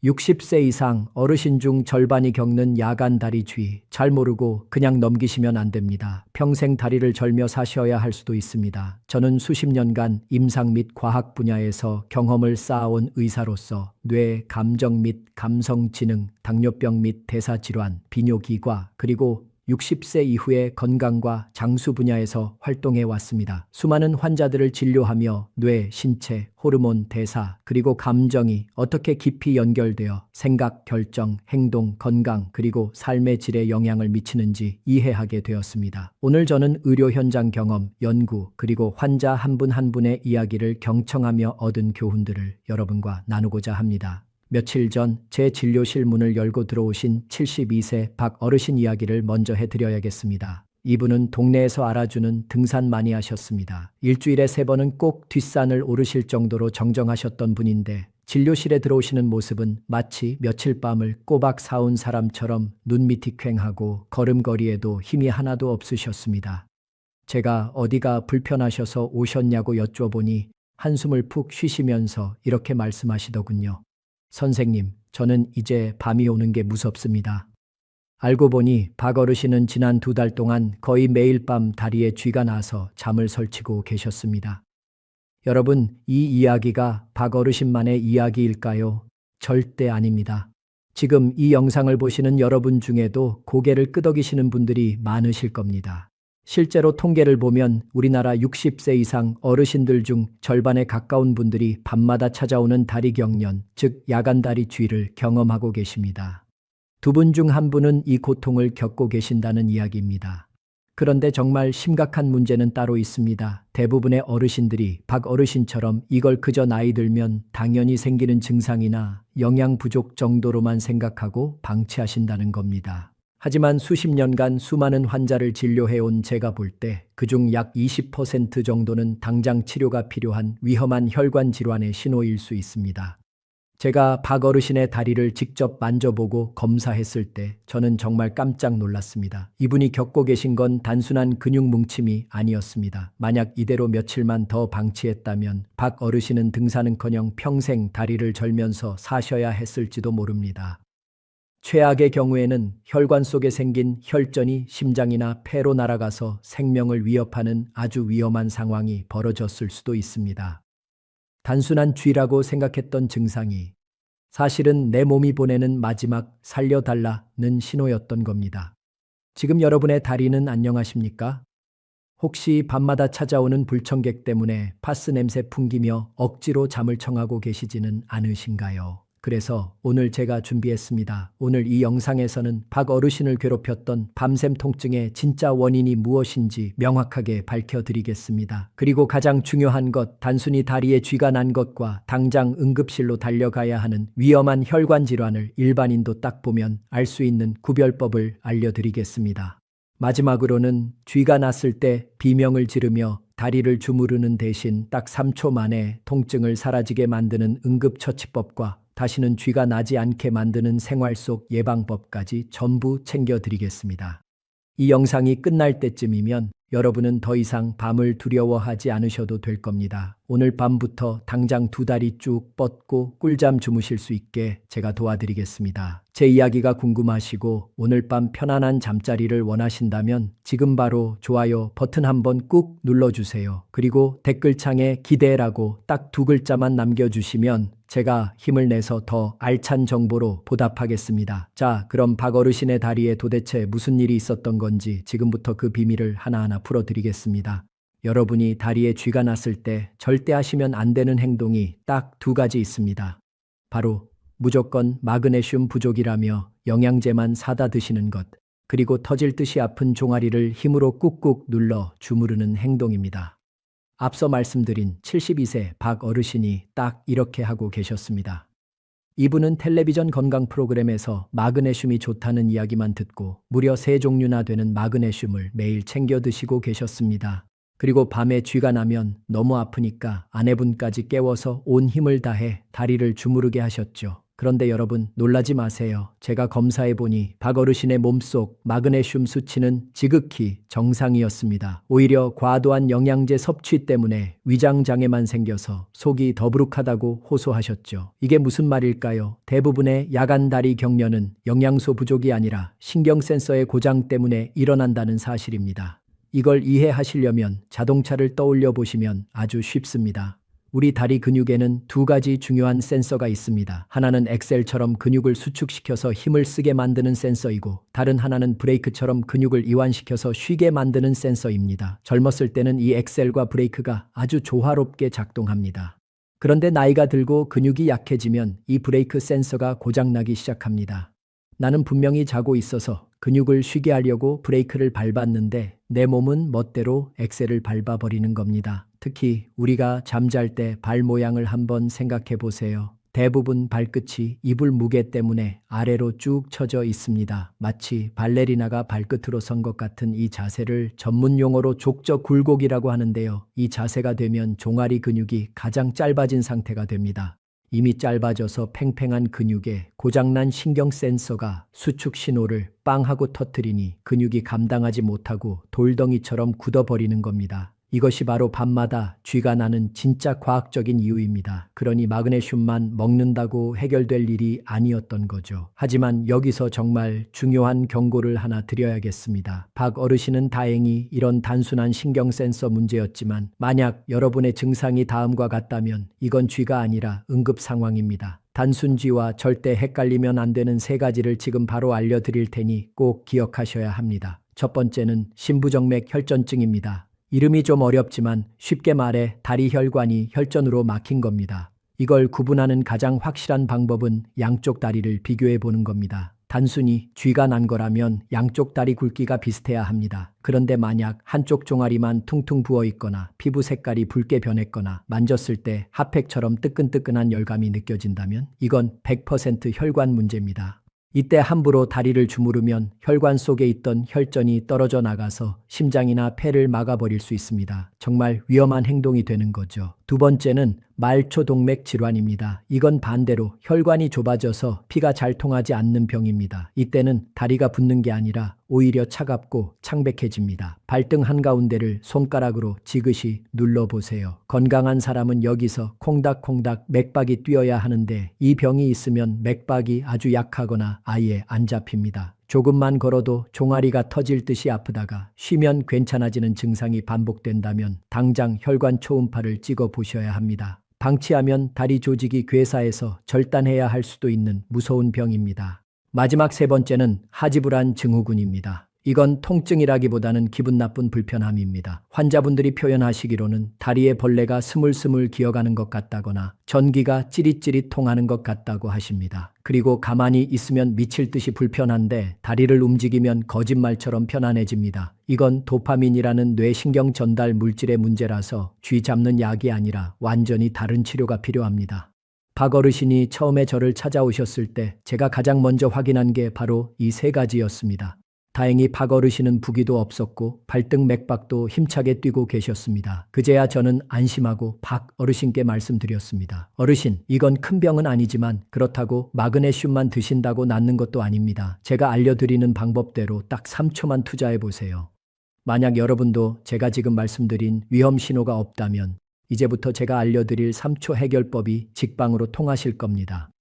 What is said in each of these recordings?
60세 이상 어르신 중 절반이 겪는 야간 다리 쥐. 잘 모르고 그냥 넘기시면 안 됩니다. 평생 다리를 절며 사셔야 할 수도 있습니다. 저는 수십 년간 임상 및 과학 분야에서 경험을 쌓아온 의사로서 뇌, 감정 및 감성 지능, 당뇨병 및 대사질환, 비뇨기과 그리고 60세 이후의 건강과 장수 분야에서 활동해 왔습니다. 수많은 환자들을 진료하며 뇌, 신체, 호르몬, 대사, 그리고 감정이 어떻게 깊이 연결되어 생각, 결정, 행동, 건강, 그리고 삶의 질에 영향을 미치는지 이해하게 되었습니다. 오늘 저는 의료 현장 경험, 연구, 그리고 환자 한 분 한 분의 이야기를 경청하며 얻은 교훈들을 여러분과 나누고자 합니다. 며칠 전 제 진료실 문을 열고 들어오신 72세 박 어르신 이야기를 먼저 해드려야겠습니다. 이분은 동네에서 알아주는 등산 많이 하셨습니다. 일주일에 3번은 꼭 뒷산을 오르실 정도로 정정하셨던 분인데 진료실에 들어오시는 모습은 마치 며칠 밤을 꼬박 사온 사람처럼 눈밑이 퀭하고 걸음걸이에도 힘이 하나도 없으셨습니다. 제가 어디가 불편하셔서 오셨냐고 여쭤보니 한숨을 푹 쉬시면서 이렇게 말씀하시더군요. 선생님, 저는 이제 밤이 오는 게 무섭습니다. 알고 보니 박 어르신은 지난 2달 동안 거의 매일 밤 다리에 쥐가 나서 잠을 설치고 계셨습니다. 여러분, 이 이야기가 박 어르신만의 이야기일까요? 절대 아닙니다. 지금 이 영상을 보시는 여러분 중에도 고개를 끄덕이시는 분들이 많으실 겁니다. 실제로 통계를 보면 우리나라 60세 이상 어르신들 중 절반에 가까운 분들이 밤마다 찾아오는 다리 경련, 즉 야간 다리 쥐를 경험하고 계십니다. 2분 중 1분은 이 고통을 겪고 계신다는 이야기입니다. 그런데 정말 심각한 문제는 따로 있습니다. 대부분의 어르신들이 박 어르신처럼 이걸 그저 나이 들면 당연히 생기는 증상이나 영양 부족 정도로만 생각하고 방치하신다는 겁니다. 하지만 수십 년간 수많은 환자를 진료해온 제가 볼 때 그중 약 20% 정도는 당장 치료가 필요한 위험한 혈관 질환의 신호일 수 있습니다. 제가 박 어르신의 다리를 직접 만져보고 검사했을 때 저는 정말 깜짝 놀랐습니다. 이분이 겪고 계신 건 단순한 근육 뭉침이 아니었습니다. 만약 이대로 며칠만 더 방치했다면 박 어르신은 등산은커녕 평생 다리를 절면서 사셔야 했을지도 모릅니다. 최악의 경우에는 혈관 속에 생긴 혈전이 심장이나 폐로 날아가서 생명을 위협하는 아주 위험한 상황이 벌어졌을 수도 있습니다. 단순한 쥐라고 생각했던 증상이 사실은 내 몸이 보내는 마지막 살려달라는 신호였던 겁니다. 지금 여러분의 다리는 안녕하십니까? 혹시 밤마다 찾아오는 불청객 때문에 파스 냄새 풍기며 억지로 잠을 청하고 계시지는 않으신가요? 그래서 오늘 제가 준비했습니다. 오늘 이 영상에서는 박 어르신을 괴롭혔던 밤샘 통증의 진짜 원인이 무엇인지 명확하게 밝혀드리겠습니다. 그리고 가장 중요한 것, 단순히 다리에 쥐가 난 것과 당장 응급실로 달려가야 하는 위험한 혈관 질환을 일반인도 딱 보면 알 수 있는 구별법을 알려드리겠습니다. 마지막으로는 쥐가 났을 때 비명을 지르며 다리를 주무르는 대신 딱 3초 만에 통증을 사라지게 만드는 응급처치법과 다시는 쥐가 나지 않게 만드는 생활 속 예방법까지 전부 챙겨드리겠습니다. 이 영상이 끝날 때쯤이면 여러분은 더 이상 밤을 두려워하지 않으셔도 될 겁니다. 오늘 밤부터 당장 2다리 쭉 뻗고 꿀잠 주무실 수 있게 제가 도와드리겠습니다. 제 이야기가 궁금하시고 오늘 밤 편안한 잠자리를 원하신다면 지금 바로 좋아요 버튼 한번 꾹 눌러주세요. 그리고 댓글창에 기대라고 딱 2글자만 남겨주시면 제가 힘을 내서 더 알찬 정보로 보답하겠습니다. 자, 그럼 박 어르신의 다리에 도대체 무슨 일이 있었던 건지 지금부터 그 비밀을 하나하나 풀어드리겠습니다. 여러분이 다리에 쥐가 났을 때 절대 하시면 안 되는 행동이 딱 2가지 있습니다. 바로 무조건 마그네슘 부족이라며 영양제만 사다 드시는 것, 그리고 터질 듯이 아픈 종아리를 힘으로 꾹꾹 눌러 주무르는 행동입니다. 앞서 말씀드린 72세 박 어르신이 딱 이렇게 하고 계셨습니다. 이분은 텔레비전 건강 프로그램에서 마그네슘이 좋다는 이야기만 듣고 무려 3종류나 되는 마그네슘을 매일 챙겨 드시고 계셨습니다. 그리고 밤에 쥐가 나면 너무 아프니까 아내분까지 깨워서 온 힘을 다해 다리를 주무르게 하셨죠. 그런데 여러분 놀라지 마세요. 제가 검사해보니 박 어르신의 몸속 마그네슘 수치는 지극히 정상이었습니다. 오히려 과도한 영양제 섭취 때문에 위장장애만 생겨서 속이 더부룩하다고 호소하셨죠. 이게 무슨 말일까요? 대부분의 야간다리 경련은 영양소 부족이 아니라 신경센서의 고장 때문에 일어난다는 사실입니다. 이걸 이해하시려면 자동차를 떠올려 보시면 아주 쉽습니다. 우리 다리 근육에는 두 가지 중요한 센서가 있습니다. 하나는 엑셀처럼 근육을 수축시켜서 힘을 쓰게 만드는 센서이고, 다른 하나는 브레이크처럼 근육을 이완시켜서 쉬게 만드는 센서입니다. 젊었을 때는 이 엑셀과 브레이크가 아주 조화롭게 작동합니다. 그런데 나이가 들고 근육이 약해지면 이 브레이크 센서가 고장나기 시작합니다. 나는 분명히 자고 있어서 근육을 쉬게 하려고 브레이크를 밟았는데 내 몸은 멋대로 엑셀을 밟아버리는 겁니다. 특히 우리가 잠잘 때 발 모양을 한번 생각해 보세요. 대부분 발끝이 이불 무게 때문에 아래로 쭉 처져 있습니다. 마치 발레리나가 발끝으로 선 것 같은 이 자세를 전문 용어로 족저 굴곡이라고 하는데요. 이 자세가 되면 종아리 근육이 가장 짧아진 상태가 됩니다. 이미 짧아져서 팽팽한 근육에 고장난 신경 센서가 수축 신호를 빵 하고 터뜨리니 근육이 감당하지 못하고 돌덩이처럼 굳어버리는 겁니다. 이것이 바로 밤마다 쥐가 나는 진짜 과학적인 이유입니다. 그러니 마그네슘만 먹는다고 해결될 일이 아니었던 거죠. 하지만 여기서 정말 중요한 경고를 하나 드려야겠습니다. 박 어르신은 다행히 이런 단순한 신경 센서 문제였지만 만약 여러분의 증상이 다음과 같다면 이건 쥐가 아니라 응급 상황입니다. 단순 쥐와 절대 헷갈리면 안 되는 세 가지를 지금 바로 알려드릴 테니 꼭 기억하셔야 합니다. 첫 번째는 심부정맥 혈전증입니다. 이름이 좀 어렵지만 쉽게 말해 다리 혈관이 혈전으로 막힌 겁니다. 이걸 구분하는 가장 확실한 방법은 양쪽 다리를 비교해 보는 겁니다. 단순히 쥐가 난 거라면 양쪽 다리 굵기가 비슷해야 합니다. 그런데 만약 한쪽 종아리만 퉁퉁 부어 있거나 피부 색깔이 붉게 변했거나 만졌을 때 핫팩처럼 뜨끈뜨끈한 열감이 느껴진다면 이건 100% 혈관 문제입니다. 이때 함부로 다리를 주무르면 혈관 속에 있던 혈전이 떨어져 나가서 심장이나 폐를 막아버릴 수 있습니다. 정말 위험한 행동이 되는 거죠. 두 번째는 말초동맥 질환입니다. 이건 반대로 혈관이 좁아져서 피가 잘 통하지 않는 병입니다. 이때는 다리가 붓는 게 아니라 오히려 차갑고 창백해집니다. 발등 한가운데를 손가락으로 지그시 눌러보세요. 건강한 사람은 여기서 콩닥콩닥 맥박이 뛰어야 하는데 이 병이 있으면 맥박이 아주 약하거나 아예 안 잡힙니다. 조금만 걸어도 종아리가 터질 듯이 아프다가 쉬면 괜찮아지는 증상이 반복된다면 당장 혈관 초음파를 찍어 보셔야 합니다. 방치하면 다리 조직이 괴사해서 절단해야 할 수도 있는 무서운 병입니다. 마지막 세 번째는 하지불안 증후군입니다. 이건 통증이라기보다는 기분 나쁜 불편함입니다. 환자분들이 표현하시기로는 다리에 벌레가 스물스물 기어가는 것 같다거나 전기가 찌릿찌릿 통하는 것 같다고 하십니다. 그리고 가만히 있으면 미칠 듯이 불편한데 다리를 움직이면 거짓말처럼 편안해집니다. 이건 도파민이라는 뇌신경 전달 물질의 문제라서 쥐 잡는 약이 아니라 완전히 다른 치료가 필요합니다. 박 어르신이 처음에 저를 찾아오셨을 때 제가 가장 먼저 확인한 게 바로 이 세 가지였습니다. 다행히 박 어르신은 부기도 없었고 발등 맥박도 힘차게 뛰고 계셨습니다. 그제야 저는 안심하고 박 어르신께 말씀드렸습니다. 어르신, 이건 큰 병은 아니지만 그렇다고 마그네슘만 드신다고 낫는 것도 아닙니다. 제가 알려드리는 방법대로 딱 3초만 투자해 보세요. 만약 여러분도 제가 지금 말씀드린 위험 신호가 없다면 이제부터 제가 알려드릴 3초 해결법이 직방으로 통하실 겁니다.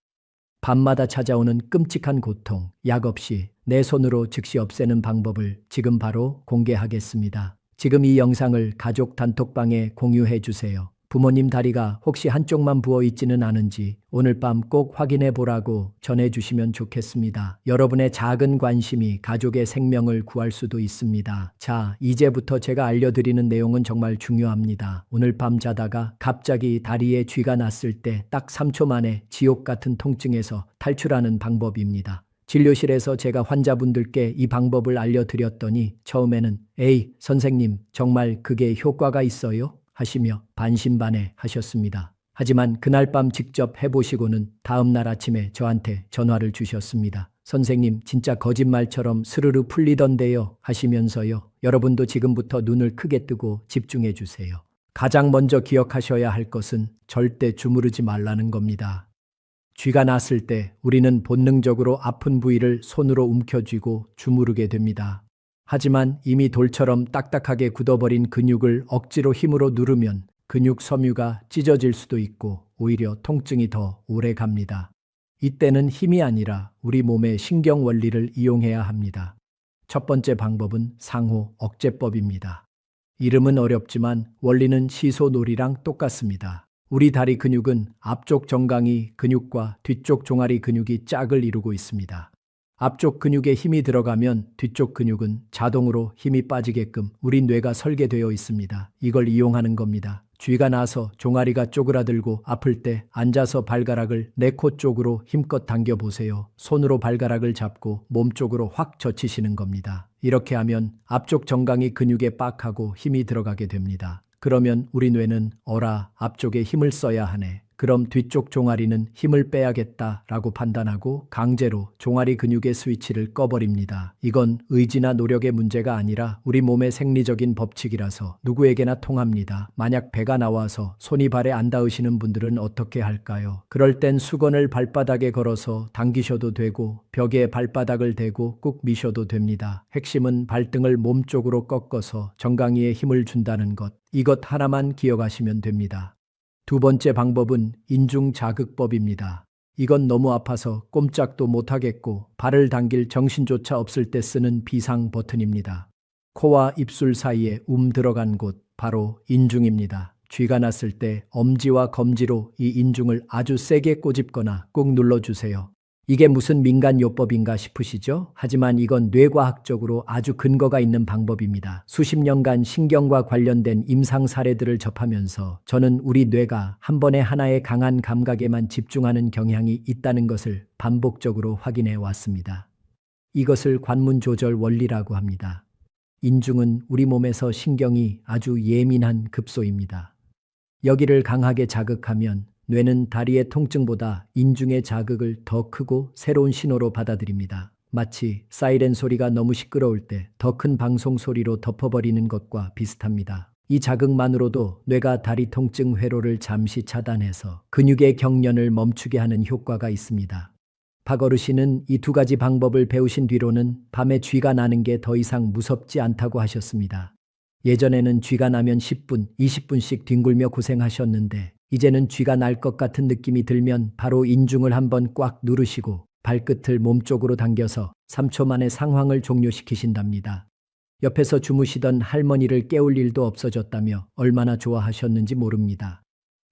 밤마다 찾아오는 끔찍한 고통, 약 없이 내 손으로 즉시 없애는 방법을 지금 바로 공개하겠습니다. 지금 이 영상을 가족 단톡방에 공유해 주세요. 부모님 다리가 혹시 한쪽만 부어 있지는 않은지 오늘 밤 꼭 확인해 보라고 전해주시면 좋겠습니다. 여러분의 작은 관심이 가족의 생명을 구할 수도 있습니다. 자, 이제부터 제가 알려드리는 내용은 정말 중요합니다. 오늘 밤 자다가 갑자기 다리에 쥐가 났을 때 딱 3초 만에 지옥 같은 통증에서 탈출하는 방법입니다. 진료실에서 제가 환자분들께 이 방법을 알려드렸더니 처음에는 에이, 선생님, 정말 그게 효과가 있어요? 하시며 반신반의 하셨습니다. 하지만 그날 밤 직접 해보시고는 다음날 아침에 저한테 전화를 주셨습니다. 선생님, 진짜 거짓말처럼 스르르 풀리던데요 하시면서요. 여러분도 지금부터 눈을 크게 뜨고 집중해 주세요. 가장 먼저 기억하셔야 할 것은 절대 주무르지 말라는 겁니다. 쥐가 났을 때 우리는 본능적으로 아픈 부위를 손으로 움켜쥐고 주무르게 됩니다. 하지만 이미 돌처럼 딱딱하게 굳어버린 근육을 억지로 힘으로 누르면 근육 섬유가 찢어질 수도 있고 오히려 통증이 더 오래 갑니다. 이때는 힘이 아니라 우리 몸의 신경 원리를 이용해야 합니다. 첫 번째 방법은 상호 억제법입니다. 이름은 어렵지만 원리는 시소놀이랑 똑같습니다. 우리 다리 근육은 앞쪽 정강이 근육과 뒤쪽 종아리 근육이 짝을 이루고 있습니다. 앞쪽 근육에 힘이 들어가면 뒤쪽 근육은 자동으로 힘이 빠지게끔 우리 뇌가 설계되어 있습니다. 이걸 이용하는 겁니다. 쥐가 나서 종아리가 쪼그라들고 아플 때 앉아서 발가락을 내 코 쪽으로 힘껏 당겨 보세요. 손으로 발가락을 잡고 몸 쪽으로 확 젖히시는 겁니다. 이렇게 하면 앞쪽 정강이 근육에 빡하고 힘이 들어가게 됩니다. 그러면 우리 뇌는 어라, 앞쪽에 힘을 써야 하네. 그럼 뒤쪽 종아리는 힘을 빼야겠다라고 판단하고 강제로 종아리 근육의 스위치를 꺼버립니다. 이건 의지나 노력의 문제가 아니라 우리 몸의 생리적인 법칙이라서 누구에게나 통합니다. 만약 배가 나와서 손이 발에 안 닿으시는 분들은 어떻게 할까요? 그럴 땐 수건을 발바닥에 걸어서 당기셔도 되고 벽에 발바닥을 대고 꾹 미셔도 됩니다. 핵심은 발등을 몸 쪽으로 꺾어서 정강이에 힘을 준다는 것. 이것 하나만 기억하시면 됩니다. 두 번째 방법은 인중자극법입니다. 이건 너무 아파서 꼼짝도 못하겠고 발을 당길 정신조차 없을 때 쓰는 비상 버튼입니다. 코와 입술 사이에 들어간 곳, 바로 인중입니다. 쥐가 났을 때 엄지와 검지로 이 인중을 아주 세게 꼬집거나 꾹 눌러주세요. 이게 무슨 민간요법인가 싶으시죠? 하지만 이건 뇌과학적으로 아주 근거가 있는 방법입니다. 수십 년간 신경과 관련된 임상 사례들을 접하면서 저는 우리 뇌가 한 번에 하나의 강한 감각에만 집중하는 경향이 있다는 것을 반복적으로 확인해 왔습니다. 이것을 관문 조절 원리라고 합니다. 인중은 우리 몸에서 신경이 아주 예민한 급소입니다. 여기를 강하게 자극하면 뇌는 다리의 통증보다 인중의 자극을 더 크고 새로운 신호로 받아들입니다. 마치 사이렌 소리가 너무 시끄러울 때 더 큰 방송 소리로 덮어버리는 것과 비슷합니다. 이 자극만으로도 뇌가 다리 통증 회로를 잠시 차단해서 근육의 경련을 멈추게 하는 효과가 있습니다. 박 어르신은 이 두 가지 방법을 배우신 뒤로는 밤에 쥐가 나는 게 더 이상 무섭지 않다고 하셨습니다. 예전에는 쥐가 나면 10분, 20분씩 뒹굴며 고생하셨는데 이제는 쥐가 날 것 같은 느낌이 들면 바로 인중을 한번 꽉 누르시고 발끝을 몸쪽으로 당겨서 3초 만에 상황을 종료시키신답니다. 옆에서 주무시던 할머니를 깨울 일도 없어졌다며 얼마나 좋아하셨는지 모릅니다.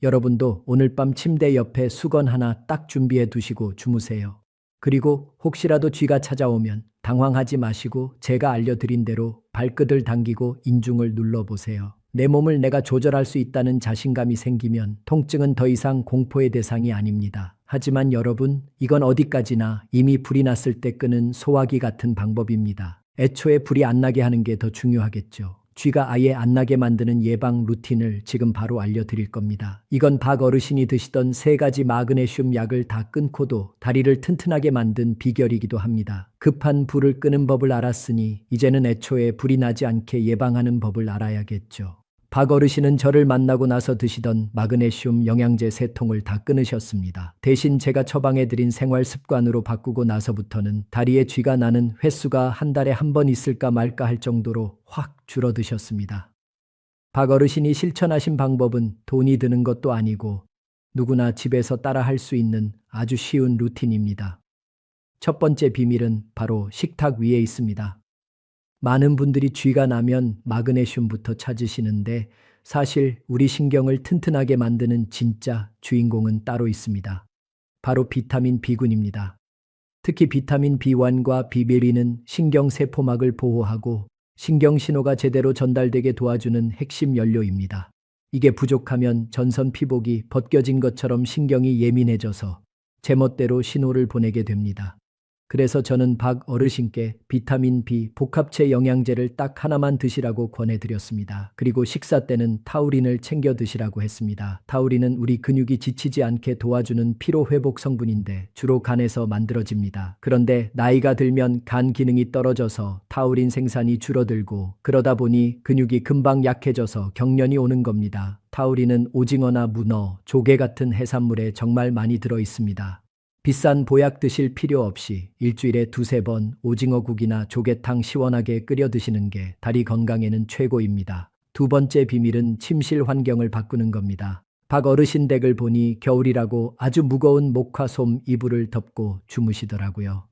여러분도 오늘 밤 침대 옆에 수건 하나 딱 준비해 두시고 주무세요. 그리고 혹시라도 쥐가 찾아오면 당황하지 마시고 제가 알려드린 대로 발끝을 당기고 인중을 눌러보세요. 내 몸을 내가 조절할 수 있다는 자신감이 생기면 통증은 더 이상 공포의 대상이 아닙니다. 하지만 여러분, 이건 어디까지나 이미 불이 났을 때 끄는 소화기 같은 방법입니다. 애초에 불이 안 나게 하는 게 더 중요하겠죠. 쥐가 아예 안 나게 만드는 예방 루틴을 지금 바로 알려드릴 겁니다. 이건 박 어르신이 드시던 3가지 마그네슘 약을 다 끊고도 다리를 튼튼하게 만든 비결이기도 합니다. 급한 불을 끄는 법을 알았으니 이제는 애초에 불이 나지 않게 예방하는 법을 알아야겠죠. 박 어르신은 저를 만나고 나서 드시던 마그네슘 영양제 3통을 다 끊으셨습니다. 대신 제가 처방해드린 생활 습관으로 바꾸고 나서부터는 다리에 쥐가 나는 횟수가 한 달에 한 번 있을까 말까 할 정도로 확 줄어드셨습니다. 박 어르신이 실천하신 방법은 돈이 드는 것도 아니고 누구나 집에서 따라 할 수 있는 아주 쉬운 루틴입니다. 첫 번째 비밀은 바로 식탁 위에 있습니다. 많은 분들이 쥐가 나면 마그네슘부터 찾으시는데 사실 우리 신경을 튼튼하게 만드는 진짜 주인공은 따로 있습니다. 바로 비타민 B군입니다. 특히 비타민 B1과 B12는 신경세포막을 보호하고 신경신호가 제대로 전달되게 도와주는 핵심 연료입니다. 이게 부족하면 전선 피복이 벗겨진 것처럼 신경이 예민해져서 제멋대로 신호를 보내게 됩니다. 그래서 저는 박 어르신께 비타민 B 복합체 영양제를 딱 하나만 드시라고 권해드렸습니다. 그리고 식사 때는 타우린을 챙겨 드시라고 했습니다. 타우린은 우리 근육이 지치지 않게 도와주는 피로회복 성분인데 주로 간에서 만들어집니다. 그런데 나이가 들면 간 기능이 떨어져서 타우린 생산이 줄어들고 그러다 보니 근육이 금방 약해져서 경련이 오는 겁니다. 타우린은 오징어나 문어, 조개 같은 해산물에 정말 많이 들어 있습니다. 비싼 보약 드실 필요 없이 일주일에 두세 번 오징어국이나 조개탕 시원하게 끓여 드시는 게 다리 건강에는 최고입니다. 두 번째 비밀은 침실 환경을 바꾸는 겁니다. 박 어르신 댁을 보니 겨울이라고 아주 무거운 목화솜 이불을 덮고 주무시더라고요.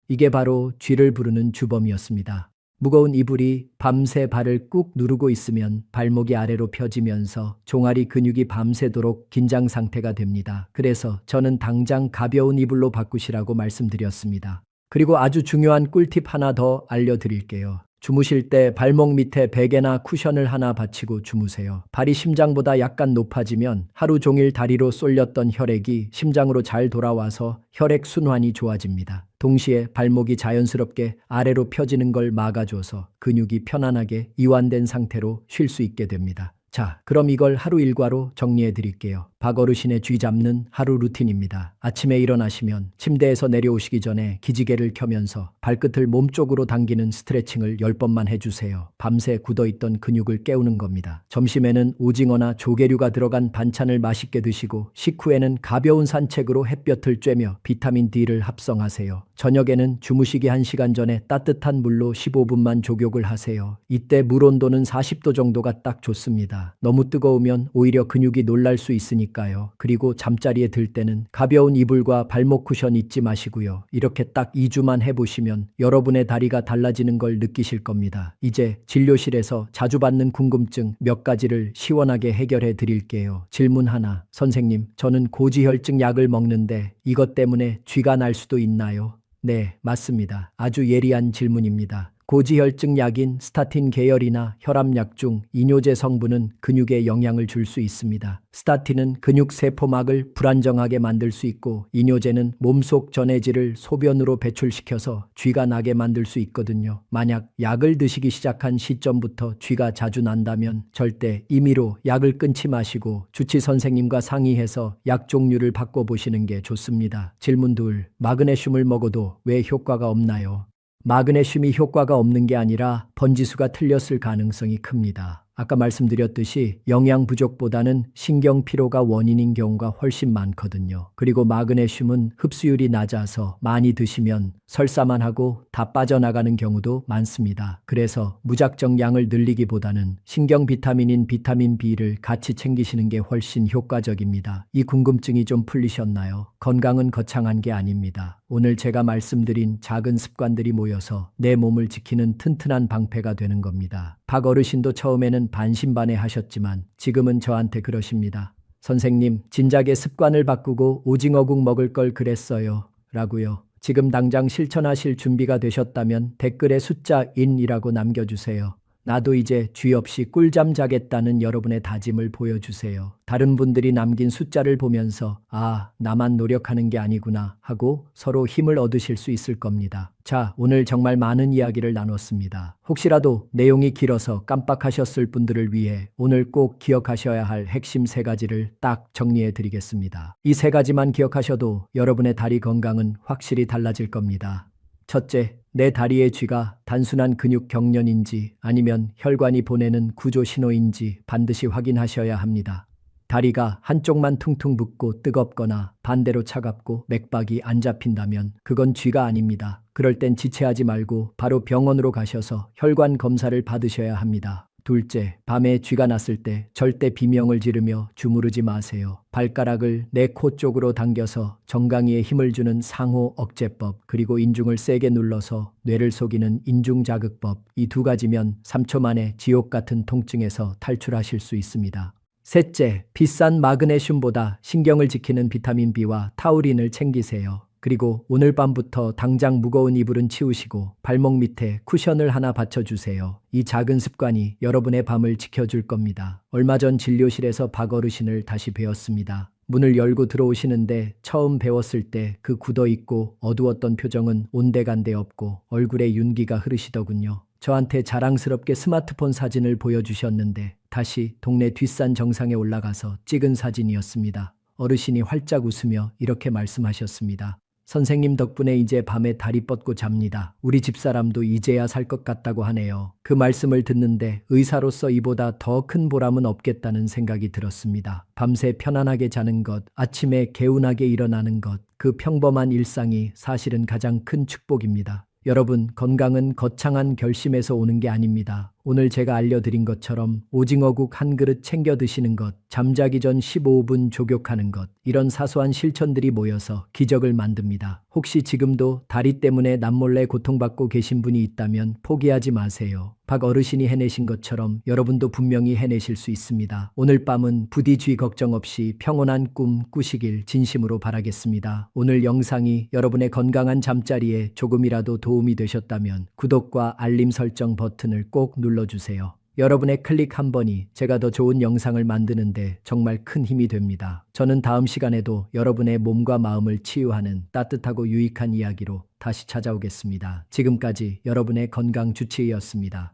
이게 바로 쥐를 부르는 주범이었습니다. 무거운 이불이 밤새 발을 꾹 누르고 있으면 발목이 아래로 펴지면서 종아리 근육이 밤새도록 긴장 상태가 됩니다. 그래서 저는 당장 가벼운 이불로 바꾸시라고 말씀드렸습니다. 그리고 아주 중요한 꿀팁 하나 더 알려드릴게요. 주무실 때 발목 밑에 베개나 쿠션을 하나 받치고 주무세요. 발이 심장보다 약간 높아지면 하루 종일 다리로 쏠렸던 혈액이 심장으로 잘 돌아와서 혈액 순환이 좋아집니다. 동시에 발목이 자연스럽게 아래로 펴지는 걸 막아줘서 근육이 편안하게 이완된 상태로 쉴 수 있게 됩니다. 자, 그럼 이걸 하루 일과로 정리해 드릴게요. 박 어르신의 쥐 잡는 하루 루틴입니다. 아침에 일어나시면 침대에서 내려오시기 전에 기지개를 켜면서 발끝을 몸쪽으로 당기는 스트레칭을 10번만 해주세요. 밤새 굳어있던 근육을 깨우는 겁니다. 점심에는 오징어나 조개류가 들어간 반찬을 맛있게 드시고 식후에는 가벼운 산책으로 햇볕을 쬐며 비타민 D를 합성하세요. 저녁에는 주무시기 1시간 전에 따뜻한 물로 15분만 족욕을 하세요. 이때 물 온도는 40도 정도가 딱 좋습니다. 너무 뜨거우면 오히려 근육이 놀랄 수 있으니까요. 그리고 잠자리에 들 때는 가벼운 이불과 발목 쿠션 잊지 마시고요. 이렇게 딱 2주만 해보시면 여러분의 다리가 달라지는 걸 느끼실 겁니다. 이제 진료실에서 자주 받는 궁금증 몇 가지를 시원하게 해결해 드릴게요. 질문 하나. 선생님, 저는 고지혈증 약을 먹는데 이것 때문에 쥐가 날 수도 있나요? 네, 맞습니다. 아주 예리한 질문입니다. 고지혈증 약인 스타틴 계열이나 혈압약 중 이뇨제 성분은 근육에 영향을 줄 수 있습니다. 스타틴은 근육 세포막을 불안정하게 만들 수 있고 이뇨제는 몸속 전해질을 소변으로 배출시켜서 쥐가 나게 만들 수 있거든요. 만약 약을 드시기 시작한 시점부터 쥐가 자주 난다면 절대 임의로 약을 끊지 마시고 주치 선생님과 상의해서 약 종류를 바꿔보시는 게 좋습니다. 질문 둘. 마그네슘을 먹어도 왜 효과가 없나요? 마그네슘이 효과가 없는 게 아니라 번지수가 틀렸을 가능성이 큽니다. 아까 말씀드렸듯이 영양 부족보다는 신경 피로가 원인인 경우가 훨씬 많거든요. 그리고 마그네슘은 흡수율이 낮아서 많이 드시면 설사만 하고 다 빠져나가는 경우도 많습니다. 그래서 무작정 양을 늘리기보다는 신경 비타민인 비타민 B를 같이 챙기시는 게 훨씬 효과적입니다. 이 궁금증이 좀 풀리셨나요? 건강은 거창한 게 아닙니다. 오늘 제가 말씀드린 작은 습관들이 모여서 내 몸을 지키는 튼튼한 방패가 되는 겁니다. 박 어르신도 처음에는 반신반의 하셨지만 지금은 저한테 그러십니다. 선생님, 진작에 습관을 바꾸고 오징어국 먹을 걸 그랬어요. 라고요. 지금 당장 실천하실 준비가 되셨다면 댓글에 숫자 인이라고 남겨주세요. 나도 이제 쥐 없이 꿀잠 자겠다는 여러분의 다짐을 보여주세요. 다른 분들이 남긴 숫자를 보면서 아, 나만 노력하는 게 아니구나 하고 서로 힘을 얻으실 수 있을 겁니다. 자, 오늘 정말 많은 이야기를 나눴습니다. 혹시라도 내용이 길어서 깜빡하셨을 분들을 위해 오늘 꼭 기억하셔야 할 핵심 3가지를 딱 정리해 드리겠습니다. 이 3가지만 기억하셔도 여러분의 다리 건강은 확실히 달라질 겁니다. 첫째, 내 다리의 쥐가 단순한 근육 경련인지 아니면 혈관이 보내는 구조 신호인지 반드시 확인하셔야 합니다. 다리가 한쪽만 퉁퉁 붓고 뜨겁거나 반대로 차갑고 맥박이 안 잡힌다면 그건 쥐가 아닙니다. 그럴 땐 지체하지 말고 바로 병원으로 가셔서 혈관 검사를 받으셔야 합니다. 둘째, 밤에 쥐가 났을 때 절대 비명을 지르며 주무르지 마세요. 발가락을 내 코 쪽으로 당겨서 정강이에 힘을 주는 상호 억제법, 그리고 인중을 세게 눌러서 뇌를 속이는 인중자극법, 이 2가지면 3초 만에 지옥 같은 통증에서 탈출하실 수 있습니다. 셋째, 비싼 마그네슘보다 신경을 지키는 비타민 B와 타우린을 챙기세요. 그리고 오늘 밤부터 당장 무거운 이불은 치우시고 발목 밑에 쿠션을 하나 받쳐주세요. 이 작은 습관이 여러분의 밤을 지켜줄 겁니다. 얼마 전 진료실에서 박 어르신을 다시 뵈었습니다. 문을 열고 들어오시는데 처음 배웠을 때 그 굳어있고 어두웠던 표정은 온데간데 없고 얼굴에 윤기가 흐르시더군요. 저한테 자랑스럽게 스마트폰 사진을 보여주셨는데 다시 동네 뒷산 정상에 올라가서 찍은 사진이었습니다. 어르신이 활짝 웃으며 이렇게 말씀하셨습니다. 선생님 덕분에 이제 밤에 다리 뻗고 잡니다. 우리 집사람도 이제야 살 것 같다고 하네요. 그 말씀을 듣는데 의사로서 이보다 더 큰 보람은 없겠다는 생각이 들었습니다. 밤새 편안하게 자는 것, 아침에 개운하게 일어나는 것, 그 평범한 일상이 사실은 가장 큰 축복입니다. 여러분, 건강은 거창한 결심에서 오는 게 아닙니다. 오늘 제가 알려드린 것처럼 오징어국 한 그릇 챙겨 드시는 것, 잠자기 전 15분 조격하는 것, 이런 사소한 실천들이 모여서 기적을 만듭니다. 혹시 지금도 다리 때문에 남몰래 고통받고 계신 분이 있다면 포기하지 마세요. 박 어르신이 해내신 것처럼 여러분도 분명히 해내실 수 있습니다. 오늘 밤은 부디 죄 걱정 없이 평온한 꿈 꾸시길 진심으로 바라겠습니다. 오늘 영상이 여러분의 건강한 잠자리에 조금이라도 도움이 되셨다면 구독과 알림 설정 버튼을 꼭 눌러주세요. 여러분의 클릭 한 번이 제가 더 좋은 영상을 만드는데 정말 큰 힘이 됩니다. 저는 다음 시간에도 여러분의 몸과 마음을 치유하는 따뜻하고 유익한 이야기로 다시 찾아오겠습니다. 지금까지 여러분의 건강 주치의였습니다.